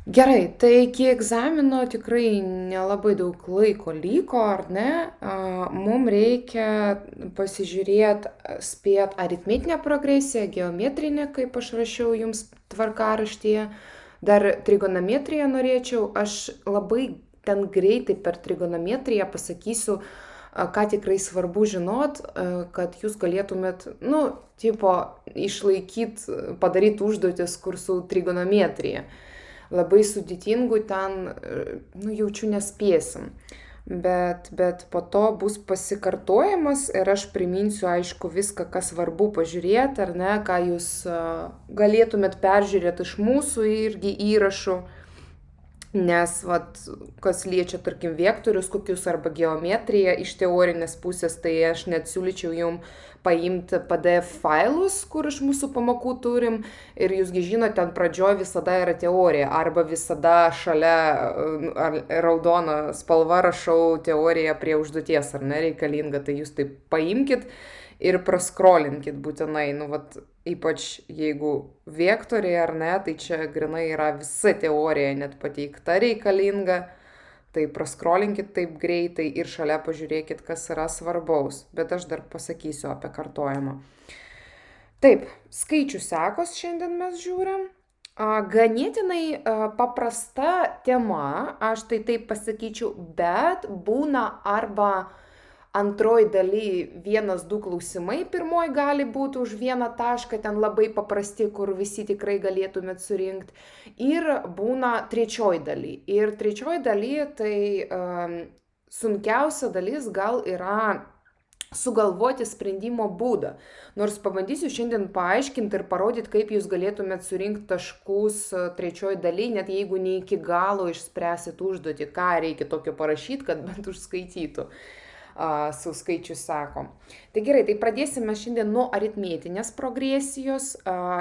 Gerai, tai iki egzamino tikrai nelabai daug laiko liko, ar ne? Mums reikia pasižiūrėti, spėt aritmetinę progresiją, geometrinę, kaip aš rašiau jums tvarkaraštyje. Dar trigonometriją norėčiau, aš labai ten greitai per trigonometriją pasakysiu, ką tikrai svarbu žinot, kad jūs galėtumėt, nu, tipo, išlaikyti, padaryti užduotis kur su trigonometrija. Labai sudėtingų ten, nu, jaučiu nespėsim. Bet po to bus pasikartojimas ir aš priminsiu, aišku, viską, kas svarbu pažiūrėti, ar ne, ką jūs galėtumėt peržiūrėti iš mūsų irgi įrašų. Nes, vat, kas liečia, tarkim, vektorius kokius arba geometriją iš teorinės pusės, tai aš net siūlyčiau jums paimti PDF failus, kur iš mūsų pamokų turim. Ir jūsgi žinote, ten pradžioj visada yra teorija. Arba visada šalia raudona spalva rašau teoriją prie užduoties, ar nereikalinga. Tai jūs taip paimkit ir praskrolinkit būtinai. Nu, vat, ypač jeigu vektoriai ar ne, tai čia grinai yra visa teorija net pateikta reikalinga. Tai praskrolinkit taip greitai ir šalia pažiūrėkit, kas yra svarbaus. Bet aš dar pasakysiu apie kartojimą. Taip, skaičių sekos šiandien mes žiūrim. Ganėtinai paprasta tema, aš tai taip pasakyčiau, bet būna arba antroj daly 1-2 klausimai, pirmoj gali būti už vieną tašką, ten labai paprasti, kur visi tikrai galėtumėt surinkti. Ir būna trečioj daly. Ir trečioj daly tai sunkiausia dalis gal yra sugalvoti sprendimo būdą. Nors pabandysiu šiandien paaiškinti ir parodyti, kaip jūs galėtumėt surinkti taškus trečioj daly, net jeigu ne iki galo išspręsit užduotį, ką reikia tokio parašyti, kad bent užskaitytų su skaičių sekom. Tai gerai, tai pradėsime šiandien nuo aritmetinės progresijos.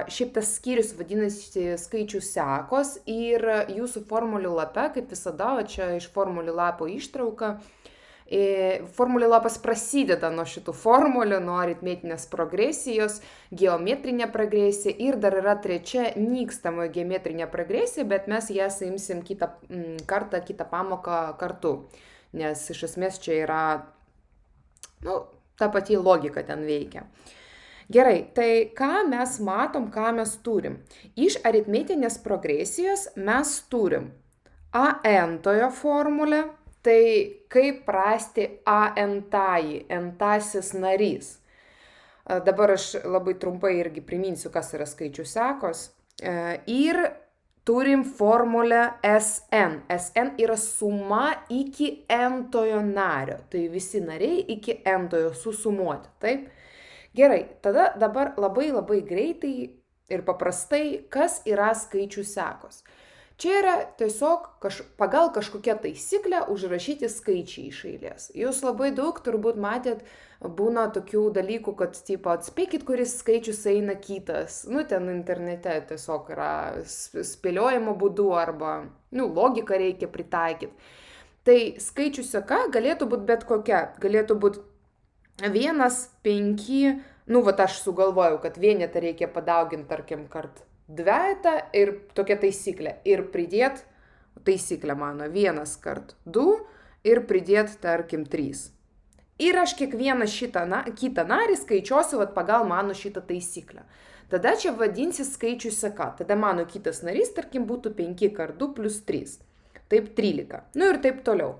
Šiaip tas skyrius vadinasi skaičių sekos ir jūsų formulių lape, kaip visada, čia iš formulių lapo ištrauka. Formulių lapas prasideda nuo šitų formulių, nuo aritmetinės progresijos, geometrinė progresija ir dar yra trečia nykstamoji geometrinė progresija, bet mes jas imsim kitą kartą, kitą pamoką kartu. Nes iš esmės čia yra, nu, ta pati logika ten veikia. Gerai, tai ką mes matom, ką mes turim? Iš aritmetinės progresijos mes turim n-tojo formulę, tai kaip rasti n-tąjį, n-tasis narys. Dabar aš labai trumpai irgi priminsiu, kas yra skaičių sekos. Ir turim formulę Sn. Sn yra suma iki n-tojo nario. Tai visi nariai iki n-tojo susumuoti. Taip? Gerai, tada dabar labai greitai ir paprastai, kas yra skaičių sekos. Čia yra tiesiog pagal kažkokią taisyklę užrašyti skaičiai iš eilės. Jūs labai daug turbūt matėt, būna tokių dalykų, kad tipo atspėkit, kuris skaičius eina kitas. Nu, ten internete tiesiog yra spėliojimo būdu arba, nu, logiką reikia pritaikyti. Tai skaičių seka galėtų būti bet kokia. Galėtų būti 1, 5, nu, vat aš sugalvojau, kad vienetą reikia padauginti, tarkim, kart dvejetą ir tokia taisyklė. Ir pridėt taisyklę mano 1 kart 2 ir pridėt, tarkim, 3. Ir aš kiekvieną kitą narį skaičiuosiu pagal mano šitą taisyklę. Tada čia vadinsis skaičių seka. Tada mano kitas narys, tarkim, būtų 5 kart 2 plus 3. Taip 13. Nu ir taip toliau.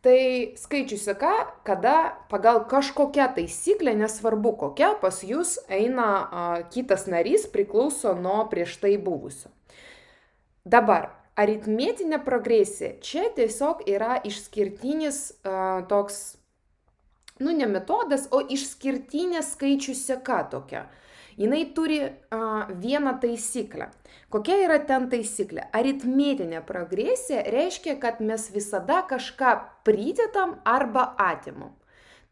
Tai skaičių seka, kada pagal kažkokią taisyklę, nesvarbu kokia, pas jūs eina kitas narys priklauso nuo prieš tai buvusio. Dabar, aritmetinė progresija. Čia tiesiog yra išskirtinis toks, nu ne metodas, o išskirtinė skaičių seka tokia. Jinai turi vieną taisyklę. Kokia yra ten taisyklė? Aritmetinė progresija reiškia, kad mes visada kažką pridedam arba atimam.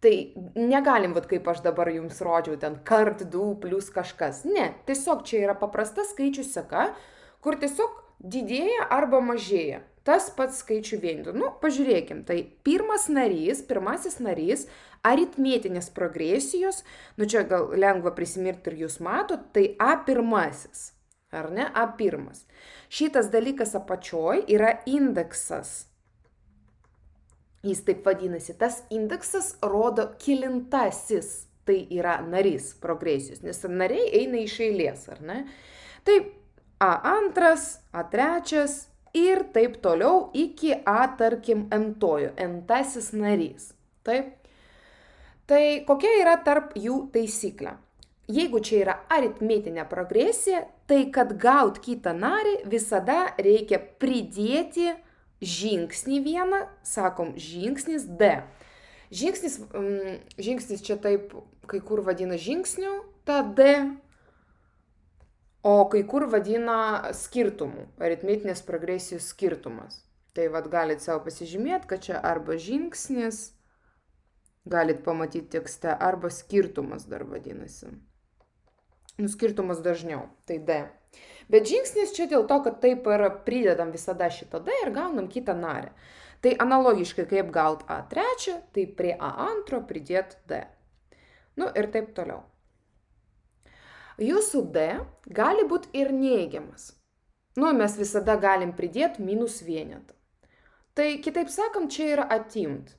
Tai negalim, kaip aš dabar jums rodžiau, ten kart 2 plus kažkas. Ne, tiesiog čia yra paprasta skaičių seka, kur tiesiog didėja arba mažėja. Tas pats skaičių vienetų. Nu, pažiūrėkim, tai pirmasis narys aritmetinės progresijos, nu čia gal lengva prisimirti ir jūs matot, tai A1. ar ne, A1. Šitas dalykas apačioj yra indeksas. Jis taip vadinasi. Tas indeksas rodo kilintasis. Tai yra narys progresijos, nes nariai eina iš eilės, ar ne? Tai A2, A3 ir taip toliau iki A, tarkim, N-tojo, N-tasis narys. Taip? Tai kokia yra tarp jų taisyklė? Jeigu čia yra aritmetinė progresija, tai kad gaut kitą narį visada reikia pridėti žingsnį vieną, sakom, žingsnis D. Žingsnis čia taip kai kur vadina žingsniu tą D, o kai kur vadina skirtumu, aritmetinės progresijos skirtumas. Tai vad galit savo pasižymėti, kad čia arba žingsnis, galit pamatyti tekste, arba skirtumas dar vadinasi. Skirtumas dažniau, tai D. Bet žingsnis čia dėl to, kad taip ir pridedam visada šitą D ir gaunam kitą narį. Tai analogiškai kaip gaut A3, tai prie A2 pridėt D. Ir taip toliau. Jūsų D gali būti ir neigiamas. Mes visada galim pridėti minus vienetą. Tai kitaip sakant, čia yra atimt.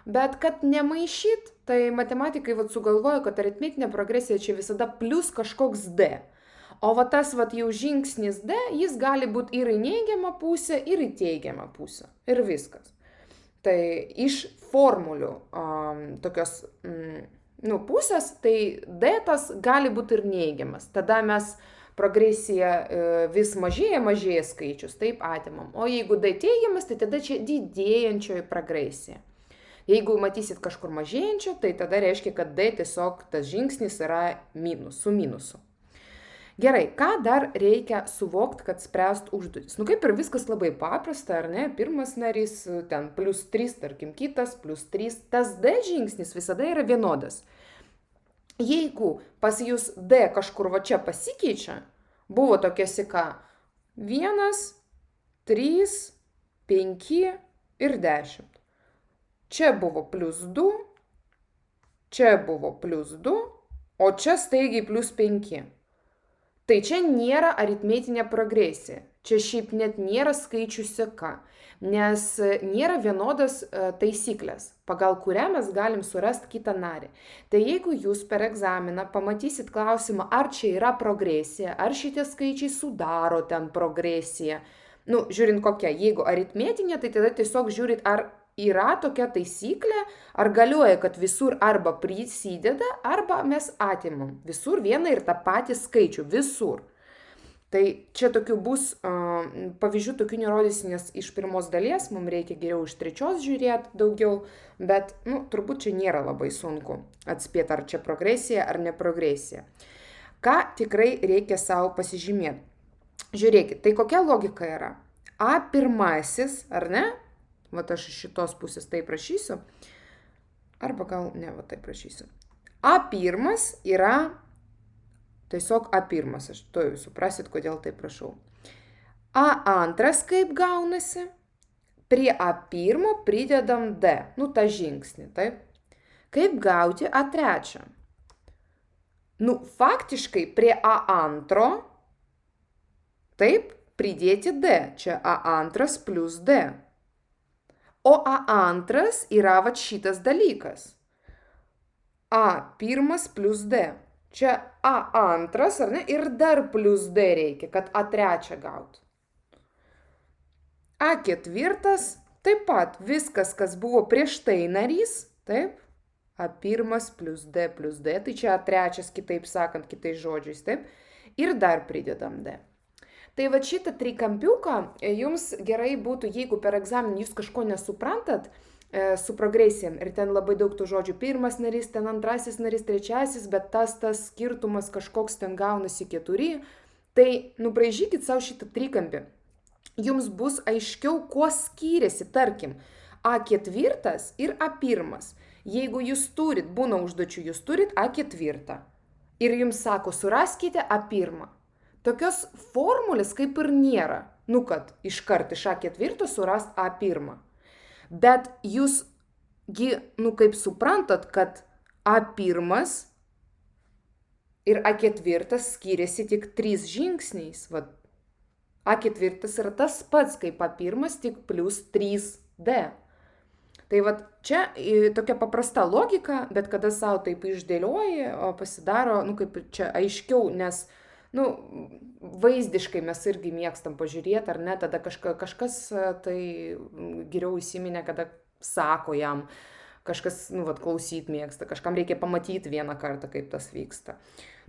Bet kad nemaišyt, tai matematikai sugalvojo, kad aritmetinė progresija čia visada plus kažkoks D. O tas jau žingsnis D, jis gali būti ir į neigiamą pusę, ir į teigiamą pusę. Ir viskas. Tai iš formulių tokios pusės, tai D tas gali būti ir neigiamas. Tada mes progresija vis mažėja skaičius, taip atimam. O jeigu D teigiamas, tai tada čia didėjančioji progresija. Jeigu matysit kažkur mažėjančio, tai tada reiškia, kad D tiesiog tas žingsnis yra su minusu. Gerai, ką dar reikia suvokti, kad spręst užduotis? Kaip ir viskas labai paprasta, ar ne? Pirmas narys, ten +3, tarkim, kitas, +3. Tas D žingsnis visada yra vienodas. Jeigu pas jūs D kažkur čia pasikeičia, buvo tokia seka 1, 3, 5 ir 10. Čia buvo +2, čia buvo +2, o čia staigiai +5. Tai čia nėra aritmetinė progresija. Čia šiaip net nėra skaičių seka, nes nėra vienodas taisyklės, pagal kurią mes galim surasti kitą narį. Tai jeigu jūs per egzaminą pamatysit klausimą, ar čia yra progresija, ar šitie skaičiai sudaro ten progresiją, žiūrint kokia, jeigu aritmetinė, tai tada tiesiog žiūrit, ar yra tokia taisyklė, ar galioja, kad visur arba prisideda, arba mes atimam. Visur vieną ir tą patį skaičių, visur. Tai čia tokių bus, pavyzdžių tokių nerodysiu, nes iš pirmos dalies mums reikia geriau iš trečios žiūrėti daugiau, bet turbūt čia nėra labai sunku atspėti, ar čia progresija, ar ne progresija. Ką tikrai reikia savo pasižymėti? Žiūrėkit, tai kokia logika yra? A1, ar ne? Aš iš šitos pusės taip rašysiu. Arba gal ne, taip rašysiu. A1 yra tiesiog A1. Aš to jau suprasit, kodėl taip rašau. A2 kaip gaunasi? Prie A1 pridedam D. Tą žingsnį, taip? Kaip gauti A3? Faktiškai prie A2 taip pridėti D. Čia A2 plus D. O A2 yra šitas dalykas. A1 plus D. Čia A2, ar ne? Ir dar plus D reikia, kad A3 gauti. A4 taip pat viskas, kas buvo prieš tai narys, taip? A1 plus D, tai čia A3, kitaip sakant, kitais žodžiais, taip? Ir dar pridedam D. Tai šitą trikampiuką jums gerai būtų, jeigu per egzaminą jūs kažko nesuprantat su progresijom ir ten labai daug tų žodžių, pirmas narys, ten antrasis narys, trečiasis, bet tas skirtumas kažkoks ten gaunasi 4, tai nubraižykit savo šitą trikampį. Jums bus aiškiau, kuo skiriasi, tarkim, A4 ir A1. Jeigu jūs turit, būna užduočių, jūs turit A4 ir jums sako, suraskite A1. Tokios formulės kaip ir nėra, kad iškart iš A4 surast A1. Bet jūs, kaip suprantat, kad A1 ir A4 skiriasi tik 3 žingsniais. Vat. A4 yra tas pats kaip A1, tik plus 3D. Tai vat čia tokia paprasta logika, bet kada savo taip išdėlioji, pasidaro, kaip čia aiškiau, nes, vaizdiškai mes irgi mėgstam pažiūrėti, ar ne, tada kažkas tai geriau įsiminė, kada sako jam, kažkas, klausyt mėgsta, kažkam reikia pamatyti vieną kartą, kaip tas vyksta.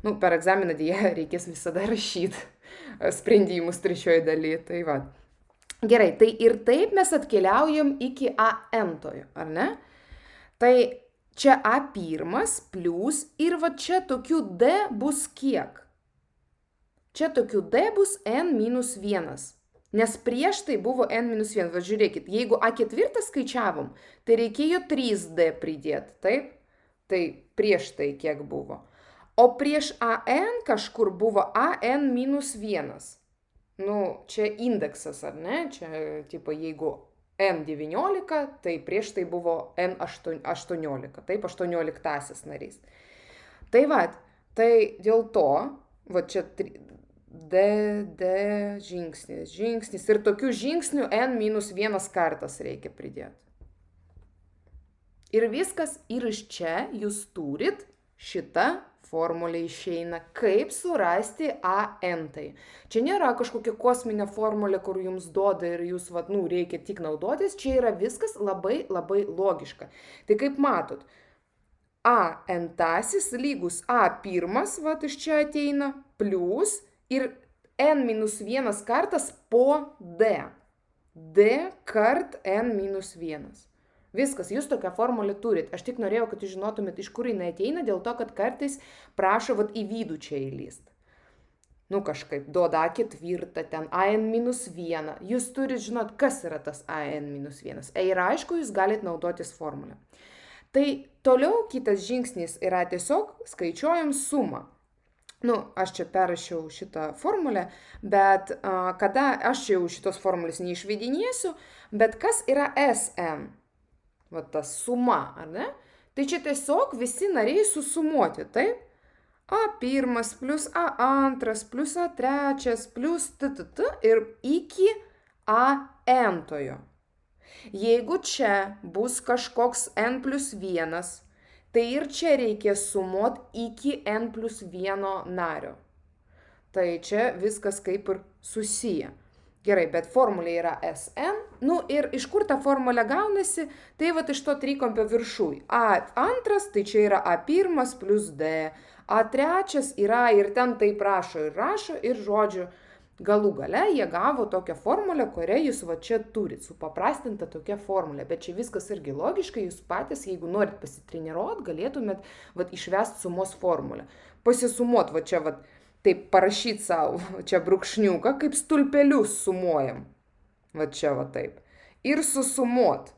Per egzaminą dėja reikės visada rašyti sprendimus trečioje dalyje, tai va. Gerai, tai ir taip mes atkeliaujam iki A-entojo, ar ne? Tai čia A1 plus ir va čia tokių D bus kiek? Čia tokių D bus N-1, nes prieš tai buvo N-1. Va žiūrėkit, jeigu A4 skaičiavom, tai reikėjo 3D pridėti, taip? Tai prieš tai kiek buvo. O prieš AN kažkur buvo AN-1. Čia indeksas, ar ne? Čia, jeigu N19, tai prieš tai buvo N18, taip, 18 narys. Tai va, tai dėl to, va čia D žingsnis ir tokių žingsnių N-1 kartas reikia pridėti. Ir viskas, ir iš čia jūs turit šitą formulė išeina, kaip surasti A-entai. Čia nėra kažkokia kosminė formulė, kur jums duoda ir jūs, reikia tik naudotis. Čia yra viskas labai, labai logiška. Tai kaip matot, A-entasis lygus A1, iš čia ateina, plus ir N-1 kartas po D. D kart N-1. Viskas, jūs tokią formulę turit. Aš tik norėjau, kad jūs žinotumėt, iš kur jinai ateina, dėl to, kad kartais prašo į vidų čia įlyst. Kažkaip, duoda A4, ten AN-1. Jūs turit žinot, kas yra tas AN-1. Ir aišku, jūs galite naudotis formulę. Tai toliau kitas žingsnis yra tiesiog skaičiuojam sumą. Aš čia perrašiau šitą formulę, bet kada aš jau šitos formulės neišvedinėsiu, bet kas yra SN? Va ta suma, ar ne? Tai čia tiesiog visi nariai susumuoti, taip? A1 plus A2 plus A3 plus ir iki A-entojo. Jeigu čia bus kažkoks N+1, tai ir čia reikės sumuoti iki N+1 nario. Tai čia viskas kaip ir susiję. Gerai, bet formulė yra SN. Ir iš kur ta formulė gaunasi? Tai iš to trikampio viršui. A2, tai čia yra A1 plus D. A3 yra ir ten taip rašo ir žodžiu. Galų gale jie gavo tokią formulę, kurią jūs čia turit. Supaprastinta tokia formulė. Bet čia viskas irgi logiškai. Jūs patys, jeigu norit pasitreniruot, galėtumėt išvest sumos formulę. Pasisumuot čia taip parašyti savo, čia brūkšniuką, kaip stulpelius sumuojam. Čia taip. Ir susumuot,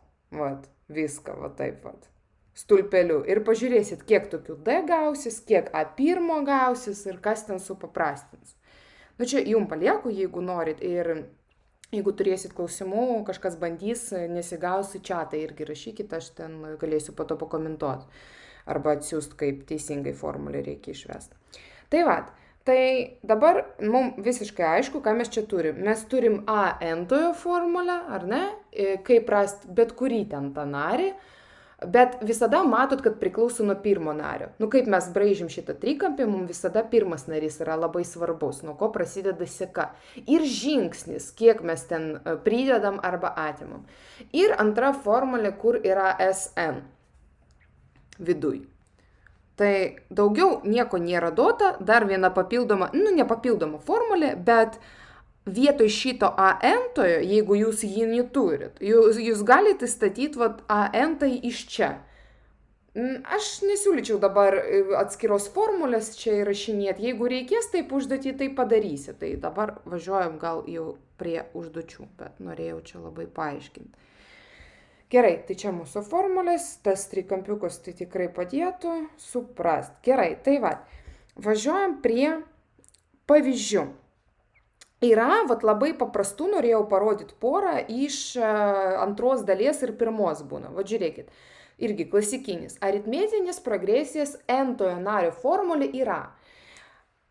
viską, taip. Stulpeliu. Ir pažiūrėsit, kiek tokių D gausis, kiek A1 gausis ir kas ten supaprastins. Čia jums palieku, jeigu norit. Ir jeigu turėsit klausimų, kažkas bandys, nesigaus į čatą, irgi rašykit, aš ten galėsiu po to pakomentuoti. Arba atsiųst, kaip teisingai formulę reikia išvesti. Tai dabar mums visiškai aišku, ką mes čia turim. Mes turim A-entojo formulę, ar ne? Kaip rasti bet kurį ten tą narį. Bet visada matot, kad priklauso nuo pirmo nario. Kaip mes braižym šitą trikampį, mums visada pirmas narys yra labai svarbus, nuo ko prasideda seka. Ir žingsnis, kiek mes ten pridedam arba atimam. Ir antra formulė, kur yra SN viduj. Tai daugiau nieko nėra duota, dar viena papildoma, nepapildoma formulė, bet vietoj šito A-entojo, jeigu jūs jį neturit, jūs galite statyti A-entai iš čia. Aš nesiūlyčiau dabar atskiros formulės čia įrašinėti, jeigu reikės taip užduotį, tai padarysi. Tai dabar važiuojam gal jau prie užduočių, bet norėjau čia labai paaiškinti. Gerai, tai čia mūsų formulės, tas trikampiukas tai tikrai padėtų suprast. Gerai, tai važiuojam prie pavyzdžių. Yra labai paprastų, norėjau parodyti porą iš antros dalies ir pirmos būna. Žiūrėkit, irgi klasikinis. Aritmetinės progresijos n-tojo nario formulė yra.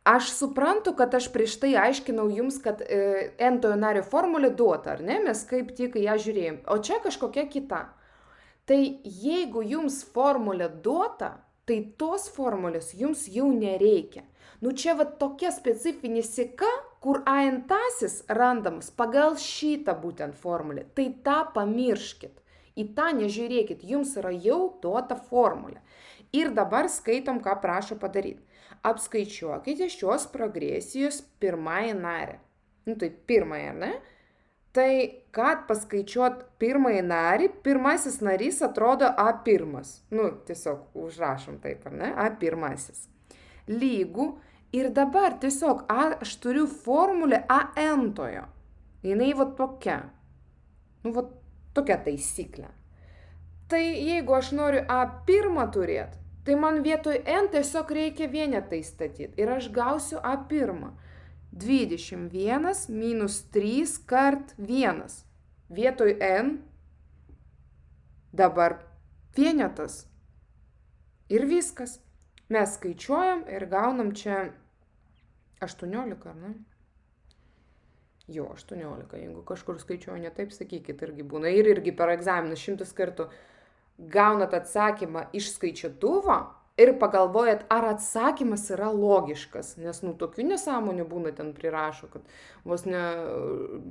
Aš suprantu, kad aš prieš tai aiškinau jums, kad n-tojo nario formulė duota, ar ne? Mes kaip tik ją žiūrėjom. O čia kažkokia kita. Tai jeigu jums formulė duota, tai tos formulės jums jau nereikia. Nu čia va tokia specifinė seka, kur n-tasis randamas pagal šitą būtent formulę. Tai tą pamirškit. Į tą nežiūrėkit, jums yra jau duota formulė. Ir dabar skaitom, ką prašo padaryti. Apskaičiuokite šios progresijos pirmąją narę. Nu tai pirmąją, ar ne? Tai kad paskaičiuot pirmąjį narį, pirmasis narys atrodo A1. Nu, tiesiog užrašom taip, ar ne? A1. Lygų. Ir dabar tiesiog aš turiu formulę AN-tojo. Jinai va tokia. Nu, va tokia taisyklė. Tai jeigu aš noriu A1 turėti, tai man vietoj N tiesiog reikia vienetai statyti. Ir aš gausiu A1. 21 minus 3 kart 1. Vietoj N dabar vienetas. Ir viskas. Mes skaičiuojam ir gaunam čia 18, ar ne? Jo, 18. Jeigu kažkur skaičiuoju ne taip, sakykit, irgi būna. Ir irgi per egzaminą 100 kartų gaunat atsakymą iš skaičiutuvo ir pagalvojat, ar atsakymas yra logiškas. Nes, nu, tokių nesąmonių būna ten prirašo, kad vos ne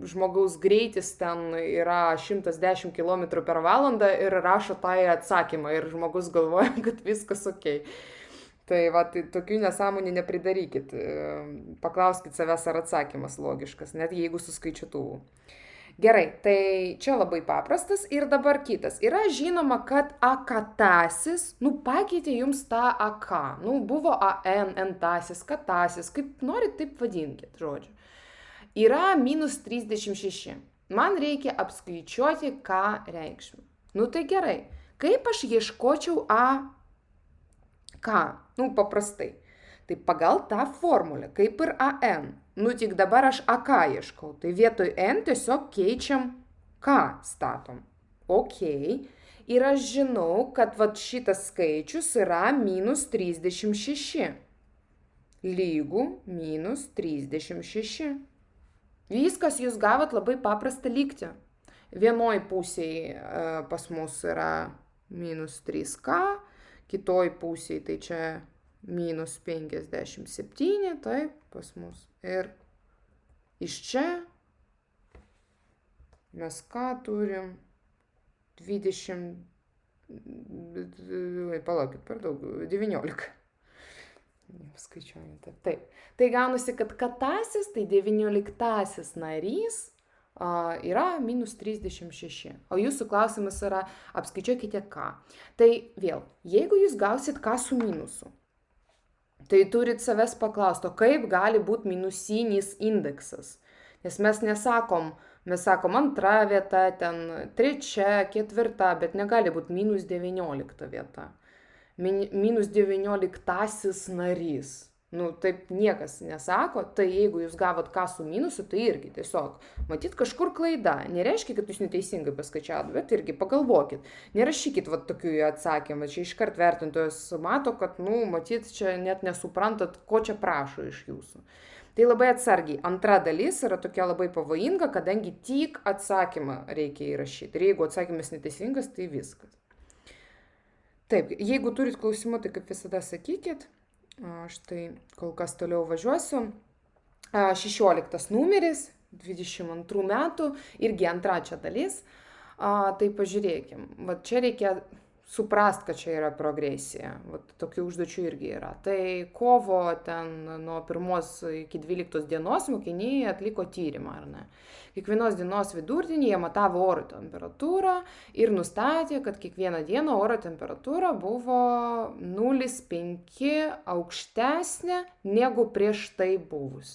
žmogaus greitis ten yra 110 km per valandą ir rašo tą atsakymą ir žmogus galvoja, kad viskas okei. Tai va, tai tokių nesąmonių nepridarykit. Paklauskit savęs, ar atsakymas logiškas, net jeigu su skaičiutuvu. Gerai, tai čia labai paprastas ir dabar kitas. Yra žinoma, kad akatasis, nu, pakeitė jums tą AK. Nu, buvo AN, N-tasis, katasis, kaip norit, taip vadinkit, žodžiu. Yra minus 36. Man reikia apskaičiuoti K reikšmę. Nu, tai gerai. Kaip aš ieškočiau AK? Nu, paprastai. Tai pagal tą formulę, kaip ir AN. Nu, tik dabar aš AK ieškau. Tai vietoj N tiesiog keičiam K statom. Ok. Ir aš žinau, kad vat šitas skaičius yra minus 36. Lygų minus 36. Viskas, jūs gavot labai paprastą lygtį. Vienoj pusėje pas mus yra minus 3K, kitoj pusėje tai čia minus 57, taip, pas mus. Ir iš čia mes ką turim? 20, palaukit, per daug, 19. Skaičiuojant, taip. Tai gaunasi, kad katasis, tai 19 narys yra minus 36. O jūsų klausimas yra, apskaičiuokite ką. Tai vėl, jeigu jūs gausit ką su minusu, tai turit savęs paklausti, kaip gali būti minusinis indeksas. Nes mes nesakom, mes sakom antra vieta, ten trečia, ketvirta, bet negali būti minus 19 vieta. Minus 19 narys. Nu, taip niekas nesako, tai jeigu jūs gavot ką su minusu, tai irgi tiesiog, matyt, kažkur klaida. Nereiškia, kad jūs neteisingai paskaičiavot, bet irgi pagalvokit. Nerašykit va tokių atsakymų, čia iškart vertintojas mato, kad, nu, matyt, čia net nesuprantat, ko čia prašo iš jūsų. Tai labai atsargiai. Antra dalis yra tokia labai pavojinga, kadangi tik atsakymą reikia įrašyti. Ir jeigu atsakymas neteisingas, tai viskas. Taip, jeigu turit klausimų, tai kaip visada sakykit. Štai kol kas toliau važiuosiu. 16 numeris, 22 metų, irgi antra čia dalis. Tai pažiūrėkim. Vat čia reikia suprast, kad čia yra progresija. Vat tokių užduočių irgi yra. Tai kovo ten nuo 1 iki 12 dienos mokiniai atliko tyrimą, ar ne? Kiekvienos dienos vidurdienį jie matavo oro temperatūrą ir nustatė, kad kiekvieną dieną oro temperatūra buvo 0,5 aukštesnė negu prieš tai buvus.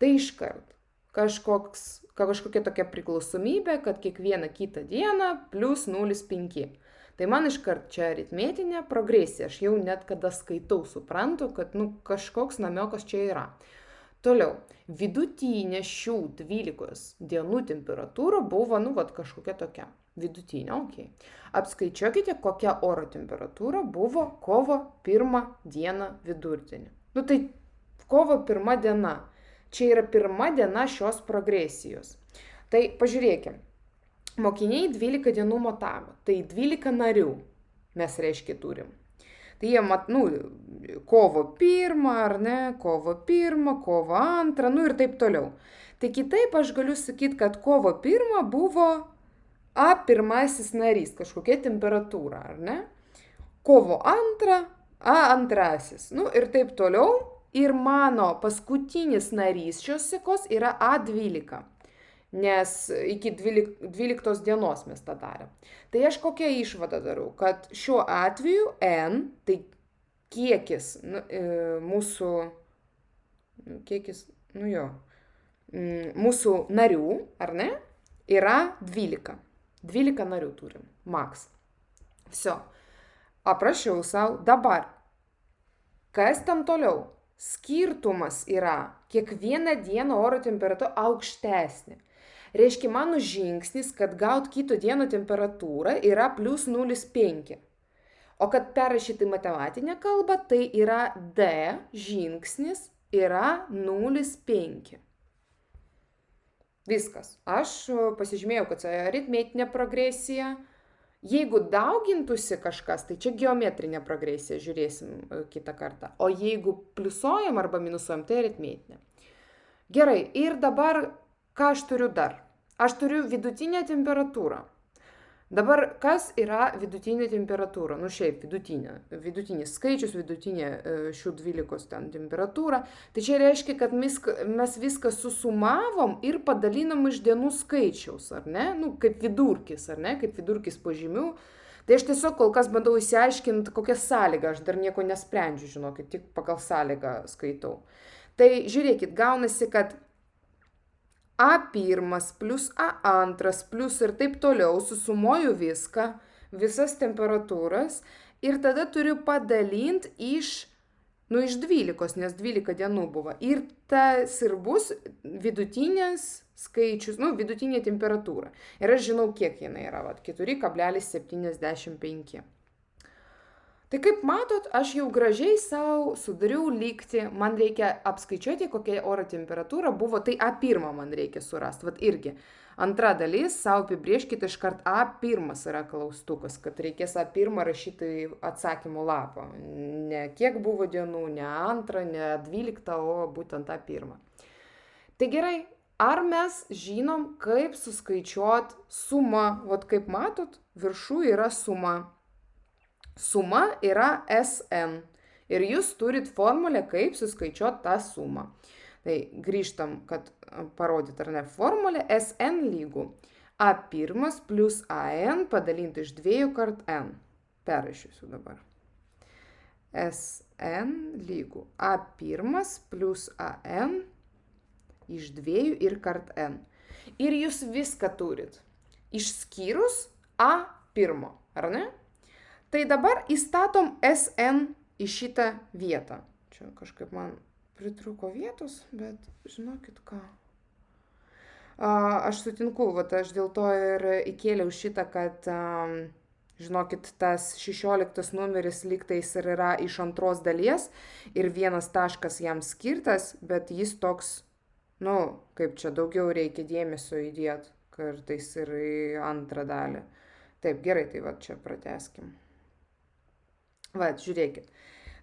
Tai iškart kažkokia tokia priklausomybė, kad kiekvieną kitą dieną plus 0,5. Tai man iškart čia aritmetinė progresija. Aš jau net kada skaitau, suprantu, kad kažkoks namiokas čia yra. Toliau, vidutinė šių 12 dienų temperatūra buvo, kažkokia tokia. Vidutinė, ok. Apskaičiuokite, kokia oro temperatūra buvo kovo 1 dieną vidurdienį. Tai Kovo 1 diena. Čia yra 1 diena šios progresijos. Tai pažiūrėkime. Mokiniai 12 dienų motavo. Tai 12 narių mes reiškia turim. Tai jie, kovo 1, ar ne, kovo 1, kovo 2, ir taip toliau. Tai kitaip aš galiu sakyti, kad kovo 1 buvo A1 narys, kažkokia temperatūra, ar ne? Kovo 2, A2, ir taip toliau. Ir mano paskutinis narys šios sekos yra A12, nes iki 12 dienos mes tą darėm. Tai aš kokią išvadą darau, kad šiuo atveju N, tai kiekis mūsų, mūsų narių, ar ne, yra 12. 12 narių turim, maks. Все. Aprašiau savo. Dabar, kas tam toliau? Skirtumas yra kiekvieną dieną oro temperatūra aukštesnė. Reiškia, mano žingsnis, kad gaut kito dieną temperatūrą, yra plus 0,5. O kad perrašyti matematinę kalbą, tai yra D žingsnis yra 0,5. Viskas. Aš pasižymėjau, kad tai aritmetinė progresija. Jeigu daugintųsi kažkas, tai čia geometrinė progresija, žiūrėsim kitą kartą. O jeigu pliusuojam arba minusuojam, tai aritmetinė. Gerai, ir dabar ką aš turiu dar? Aš turiu vidutinę temperatūrą. Dabar kas yra vidutinė temperatūra? Šiaip vidutinis skaičius, vidutinė šių 12 ten temperatūra. Tai čia reiškia, kad mes viską susumavom ir padalinom iš dienų skaičiaus, ar ne? Kaip vidurkis, ar ne? Kaip vidurkis pažymių. Tai aš tiesiog kol kas bandau įsiaiškinti, kokią sąlygą, aš dar nieko nesprendžiu, žinokit, tik pagal sąlygą skaitau. Tai žiūrėkit, gaunasi, kad A1 plus A2 plus ir taip toliau, susumuoju viską, visas temperatūras ir tada turiu padalinti iš 12, nes 12 dienų buvo. Ir tas ir bus vidutinės skaičius, vidutinė temperatūra. Ir aš žinau, kiek jinai yra, 4,75. Tai kaip matot, aš jau gražiai savo sudariau lygtį, man reikia apskaičiuoti, kokia oro temperatūra buvo, tai A1 man reikia surasti, irgi. Antra dalis, savo apibrėžkite iškart A1 yra klaustukas, kad reikės A1 rašyti atsakymų lapą. Ne kiek buvo dienų, ne 2, ne 12, o būtent A1. Tai gerai, ar mes žinom, kaip suskaičiuoti sumą? Kaip matot, viršų yra suma. Suma yra SN ir jūs turit formulę, kaip suskaičiuoti tą sumą. Tai grįžtam, kad parodyt, ar ne, formulę SN lygų A1 plus AN padalinti iš 2 kart N. Perrašysiu dabar. SN lygų A1 plus AN iš 2 ir kart N. Ir jūs viską turit, išskyrus A1, ar ne? Tai dabar įstatom SN į šitą vietą. Čia kažkaip man pritruko vietos, bet žinokit ką. Aš sutinku, aš dėl to ir įkėliau šitą, kad, žinokit, tas 16 numeris lygtais ir yra iš antros dalies ir vienas taškas jam skirtas, bet jis toks, kaip čia daugiau reikia dėmesio įdėti, kartais ir į antrą dalį. Taip, gerai, tai čia pratęskim. Žiūrėkit.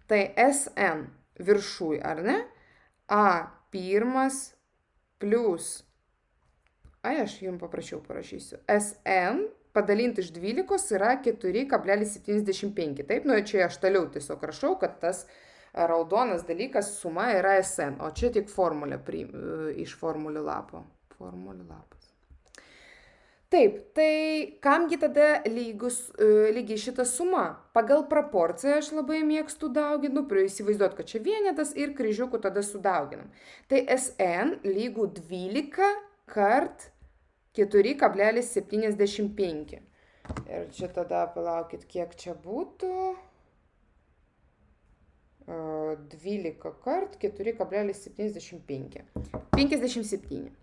Tai SN viršui, ar ne? A1 plus, aš jums paprašiau parašysiu. SN padalinti iš 12 yra 4,75. Taip, čia aš toliau tiesiog rašau, kad tas raudonas dalykas suma yra SN. O čia tik formulė iš formulių lapo. Formulių lapas. Taip, tai kamgi tada lygiai šita suma? Pagal proporciją aš labai mėgstu dauginti, įsivaizduot, kad čia vienetas ir kryžiukų tada sudauginam. Tai SN lygų 12 kart 4,75. Ir čia tada palaukit, kiek čia būtų. 12 kart 4,75. 57.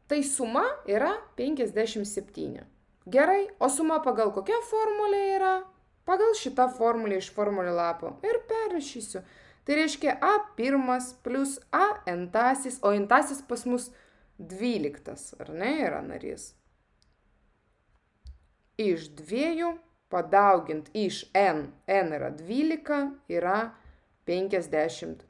Tai suma yra 57. Gerai, o suma pagal kokią formulę yra? Pagal šitą formulę iš formulių lapo. Ir perrašysiu. Tai reiškia A1 plus A-entasis, o entasis pas mus 12, ar ne, yra narys. Iš 2 padaugint iš n yra 12, yra 57.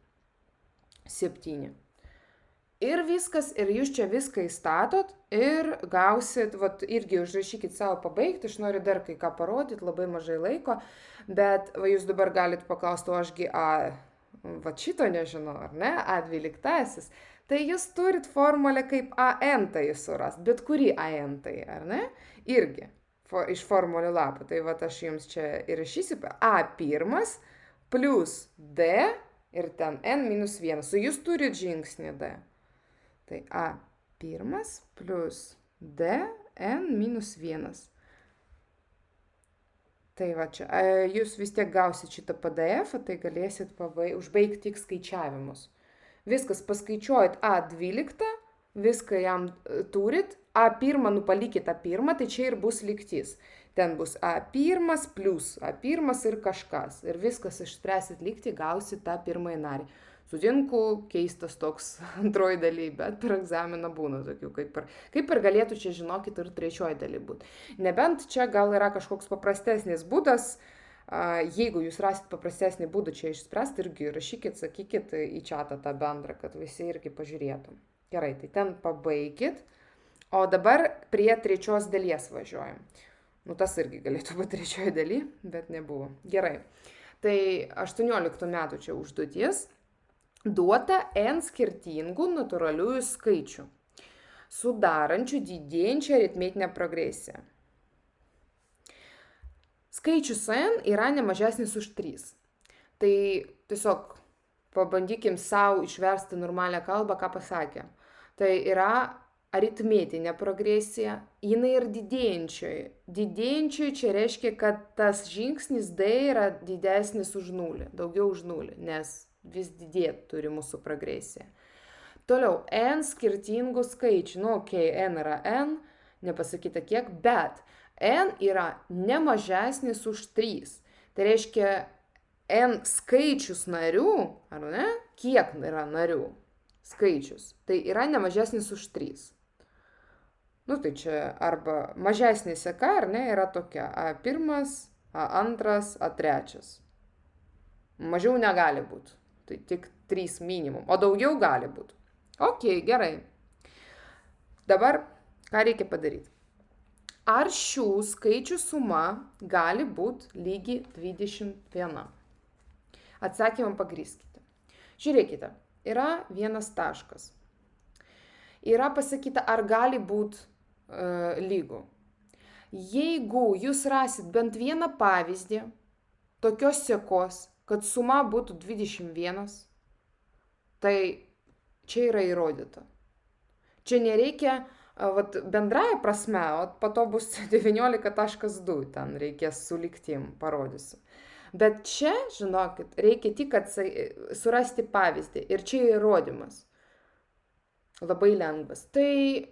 Ir viskas, ir jūs čia viską įstatot ir gausit, vat irgi užrašykit savo pabaigti, aš noriu dar kai ką parodyti, labai mažai laiko, bet va, jūs dabar galit paklausti, o ašgi va šito nežinau, ar ne, A12, tai jūs turit formulę kaip AN tai surast, bet kurį AN tai, ar ne, irgi iš formulių lapų, tai va aš jums čia įrašysiu A1 plus D ir ten N-1, o jūs turit žingsnį D. Tai A1 plus D N-1. Tai va čia, jūs vis tiek gausit šitą PDF, tai galėsit užbaigti tik skaičiavimus. Viskas paskaičiuojat A12, viską jam turit, A1 palikit A1, tai čia ir bus lygtis. Ten bus A1 plus A1 ir kažkas. Ir viskas išspręsit lygtį, gausit tą pirmąjį narį. Sutinku, keistas toks antroji daly, bet per egzaminą būna tokių, kaip ir galėtų čia, žinokit, ir trečioji daly būti. Nebent čia gal yra kažkoks paprastesnis būdas, jeigu jūs rasit paprastesnį būdą čia išspręsti, irgi rašykit, sakykit į čatą tą bendrą, kad visi irgi pažiūrėtum. Gerai, tai ten pabaikit, o dabar prie trečios dalies važiuojam. Nu, tas irgi galėtų būti trečioji daly, bet nebuvo. Gerai, tai 18 metų čia užduoties. Duota n skirtingų natūraliųjų skaičių, sudarančių didėjančią aritmetinę progresiją. Skaičius n yra ne mažesnis už 3. Tai tiesiog pabandykim savo išversti normalią kalbą, ką pasakė. Tai yra aritmetinė progresija, jinai ir didėjančioji. Didėjančioji čia reiškia, kad tas žingsnis D yra didesnis už 0, daugiau už 0, nes vis didėti turi mūsų progresija. Toliau, n skirtingų skaičių. Nu, n yra n, nepasakyta kiek, bet n yra ne mažesnis už 3. Tai reiškia, n skaičius narių, ar ne, kiek yra narių skaičius, tai yra ne mažesnis už 3. Nu, tai čia arba mažesnė seka, ar ne, yra tokia A1, A2, A3. Mažiau negali būti. Tai tik 3 minimum, o daugiau gali būti. Ok, gerai. Dabar, ką reikia padaryti? Ar šių skaičių suma gali būti lygi 21? Atsakymą pagrįskite. Žiūrėkite, yra vienas taškas. Yra pasakyta, ar gali būti lygu. Jeigu jūs rasit bent vieną pavyzdį tokios sekos, kad suma būtų 21, tai čia yra įrodyta. Čia nereikia bendraja prasme, o po to bus 19.2, ten reikės su lygtim, parodysiu. Bet čia, žinokit, reikia tik surasti pavyzdį ir čia įrodymas. Labai lengvas. Tai,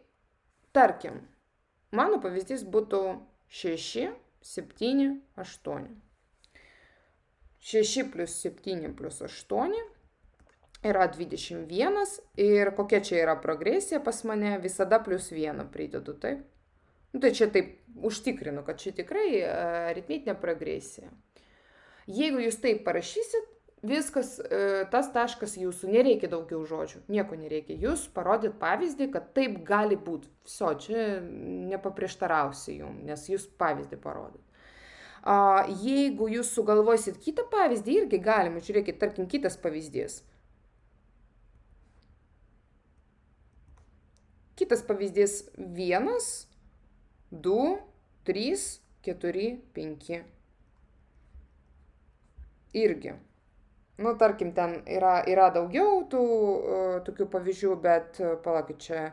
tarkim, mano pavyzdys būtų 6, 7, 8. 6 plus 7 plus 8 yra 21 ir kokia čia yra progresija pas mane, visada plus 1 pridedu, taip? Nu, tai čia taip užtikrinu, kad čia tikrai aritmetinė progresija. Jeigu jūs taip parašysit, viskas, tas taškas jūsų, nereikia daugiau žodžių, nieko nereikia. Jūs parodyt pavyzdį, kad taip gali būti. Viso, čia nepaprieštarausi jums, nes jūs pavyzdį parodyt. Jeigu jūs sugalvosit kitą pavyzdį, irgi galima, žiūrėkit, tarkim, kitas pavyzdys. Kitas pavyzdys 1, 2, 3, 4, 5. Irgi. Nu, tarkim, ten yra daugiau tų tokių pavyzdžių, bet palaukit, čia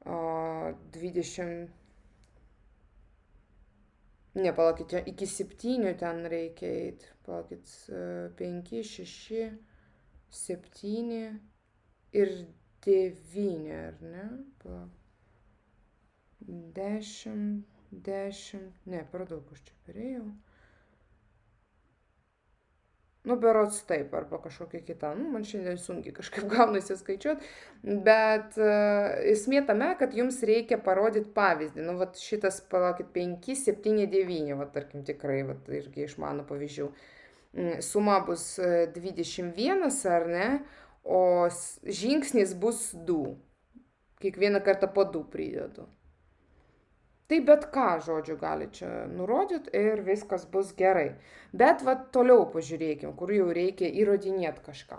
20... Ne, palaukit, iki 7 ten reikia eiti. Palaukit, 5, 6, 7 ir 9, ar ne? 10, ne, per daug aš čia perėjau. Nu, berods taip, arba kažkokia kita. Nu, man šiandien sunkiai kažkaip gaunasi skaičiuoti. Bet esmė tame, kad jums reikia parodyti pavyzdį. Nu, vat šitas, palaukit, 5, 7, 9, vat tarkim tikrai, vat irgi iš mano pavyzdžių. Suma bus 21, ar ne? O žingsnis bus 2. Kiekvieną kartą po 2 pridedu. Tai bet ką, žodžiu, gali čia nurodyti ir viskas bus gerai. Bet va toliau pažiūrėkim, kur jau reikia įrodinėti kažką.